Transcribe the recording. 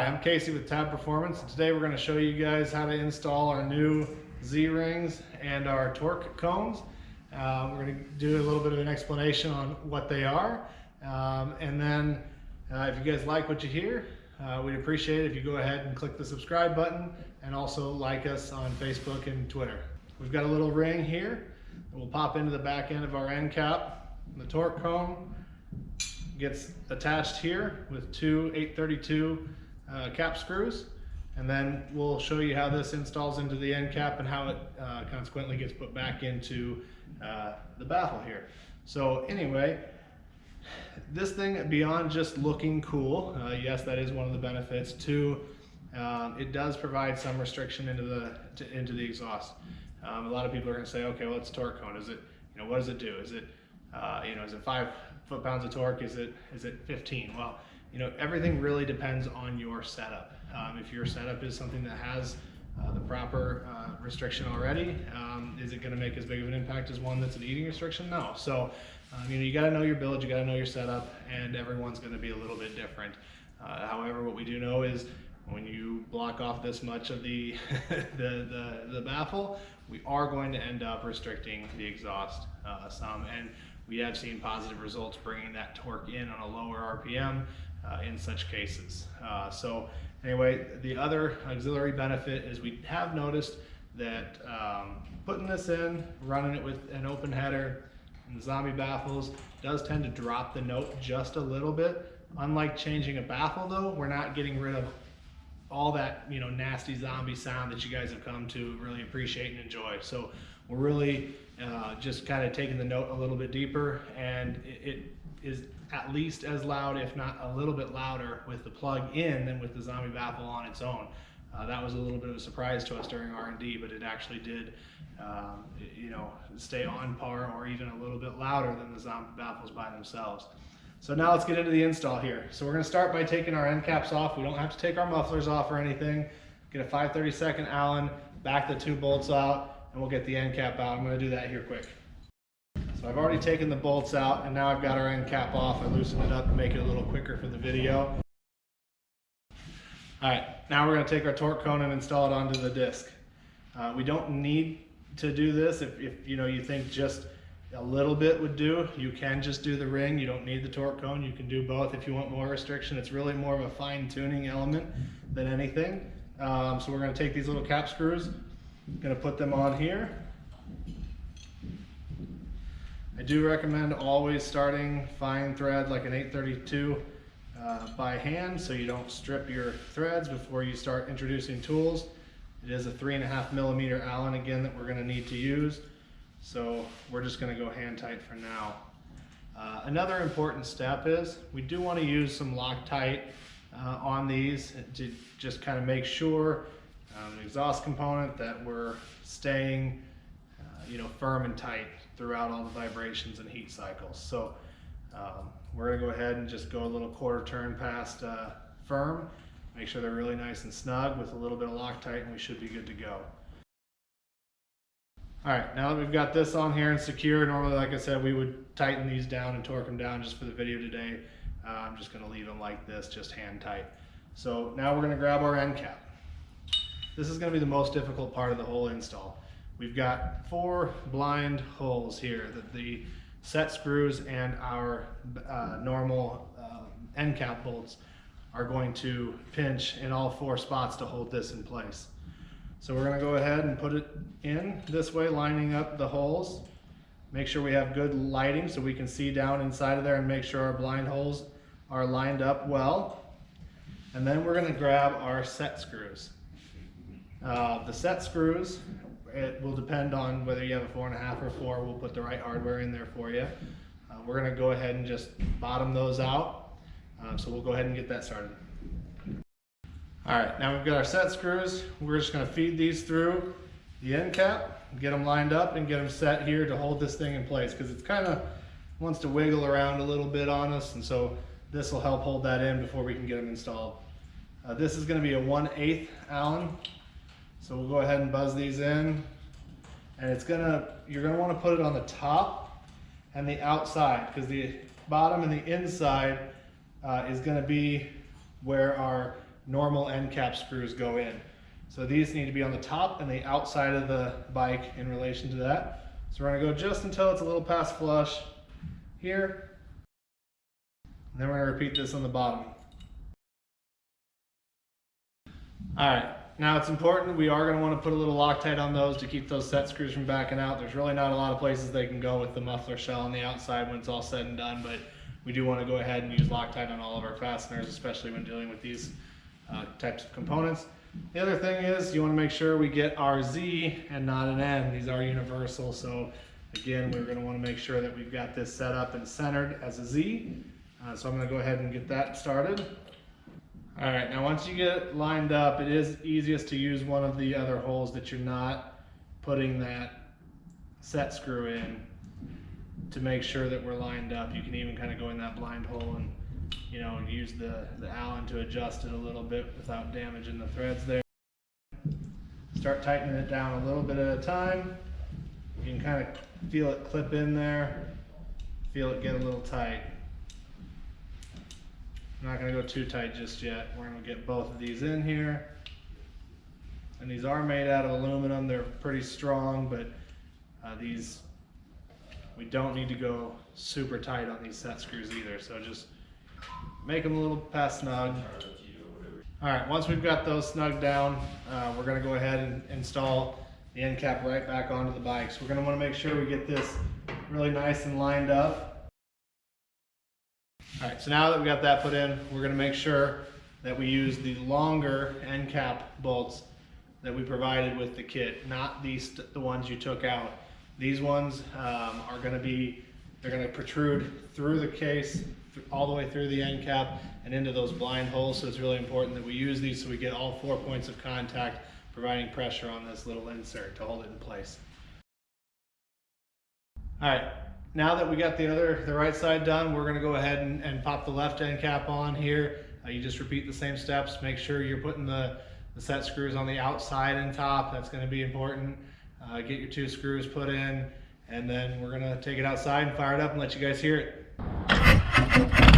Hi, I'm Casey with Tab Performance. Today we're going to show you guys how to install our new Z-rings and our torque cones. We're going to do a little bit of an explanation on what they are. And then if you guys like what you hear, we'd appreciate it if you go ahead and click the subscribe button and also like us on Facebook and Twitter. We've got a little ring here that will pop into the back end of our end cap. The torque cone gets attached here with two 832 cap screws, and then we'll show you how this installs into the end cap and how it consequently gets put back into the baffle here. So anyway, this thing, beyond just looking cool, yes, that is one of the benefits. Two, it does provide some restriction into the exhaust. A lot of people are going to say, okay, well, it's a torque cone. Is it, what does it do? Is it, is it 5 foot-pounds of torque? Is it 15? Well, everything really depends on your setup. If your setup is something that has the proper restriction already, is it going to make as big of an impact as one that's an eating restriction? No. So, you got to know your build, you got to know your setup, and everyone's going to be a little bit different. However, what we do know is when you block off this much of the the baffle, we are going to end up restricting the exhaust some, and we have seen positive results bringing that torque in on a lower RPM in such cases. So anyway, the other auxiliary benefit is we have noticed that putting this in, running it with an open header and the zombie baffles does tend to drop the note just a little bit. Unlike changing a baffle though, we're not getting rid of all that nasty zombie sound that you guys have come to really appreciate and enjoy. So we're really just kind of taking the note a little bit deeper, and it is at least as loud, if not a little bit louder, with the plug in than with the zombie baffle on its own. That was a little bit of a surprise to us during R&D, but it actually did stay on par or even a little bit louder than the zombie baffles by themselves. So now let's get into the install here. So we're going to start by taking our end caps off. We don't have to take our mufflers off or anything. Get a 5/32 Allen, back the 2 bolts out, and we'll get the end cap out. I'm going to do that here quick. So I've already taken the bolts out, and now I've got our end cap off. I loosened it up to make it a little quicker for the video. All right, now we're going to take our torque cone and install it onto the disc. We don't need to do this if you think just a little bit would do. You can just do the ring. You don't need the torque cone. You can do both if you want more restriction. It's really more of a fine-tuning element than anything. So we're going to take these little cap screws, going to put them on here. I do recommend always starting fine thread like an 832 by hand, so you don't strip your threads before you start introducing tools. It is a 3.5 millimeter Allen again that we're going to need to use. So we're just going to go hand tight for now. Another important step is we do want to use some Loctite on these to just kind of make sure the exhaust component that we're staying firm and tight throughout all the vibrations and heat cycles. So we're going to go ahead and just go a little quarter turn past firm, make sure they're really nice and snug with a little bit of Loctite, and we should be good to go. All right, now that we've got this on here and secure, normally, like I said, we would tighten these down and torque them down just for the video today. I'm just gonna leave them like this, just hand tight. So now we're gonna grab our end cap. This is gonna be the most difficult part of the whole install. We've got 4 blind holes here that the set screws and our normal end cap bolts are going to pinch in all 4 spots to hold this in place. So we're going to go ahead and put it in this way, lining up the holes. Make sure we have good lighting so we can see down inside of there and make sure our blind holes are lined up well. And then we're going to grab our set screws. The set screws, it will depend on whether you have a 4.5 or 4. We'll put the right hardware in there for you. We're going to go ahead and just bottom those out. So we'll go ahead and get that started. All right, now we've got our set screws. We're just going to feed these through the end cap, get them lined up, and get them set here to hold this thing in place, because it's kind of wants to wiggle around a little bit on us, and so this will help hold that in before we can get them installed. This is going to be a 1/8 Allen, so we'll go ahead and buzz these in, and you're going to want to put it on the top and the outside, because the bottom and the inside is going to be where our normal end cap screws go in. So these need to be on the top and the outside of the bike in relation to that. So we're gonna go just until it's a little past flush here. And then we're gonna repeat this on the bottom. All right, now it's important, we are gonna wanna put a little Loctite on those to keep those set screws from backing out. There's really not a lot of places they can go with the muffler shell on the outside when it's all said and done, but we do wanna go ahead and use Loctite on all of our fasteners, especially when dealing with these types of components. The other thing is you wanna make sure we get our Z and not an N. These are universal, so again, we're gonna wanna make sure that we've got this set up and centered as a Z. So I'm gonna go ahead and get that started. All right, now once you get it lined up, it is easiest to use one of the other holes that you're not putting that set screw in to make sure that we're lined up. You can even kind of go in that blind hole and, you know, use the Allen to adjust it a little bit without damaging the threads there. Start tightening it down a little bit at a time. You can kind of feel it clip in there, feel it get a little tight. I'm not going to go too tight just yet. We're going to get both of these in here. And these are made out of aluminum. They're pretty strong, but these, we don't need to go super tight on these set screws either. So just make them a little past snug. All right, once we've got those snug down, we're going to go ahead and install the end cap right back onto the bike. So we're going to want to make sure we get this really nice and lined up. All right, so now that we got that put in, we're going to make sure that we use the longer end cap bolts that we provided with the kit, not the ones you took out. These ones are going to be, they're going to protrude through the case, all the way through the end cap and into those blind holes. So it's really important that we use these so we get all 4 points of contact, providing pressure on this little insert to hold it in place. All right. Now that we got the right side done, we're going to go ahead and pop the left end cap on here. You just repeat the same steps. Make sure you're putting the set screws on the outside and top. That's going to be important. Get your 2 screws put in, and then we're going to take it outside and fire it up and let you guys hear it.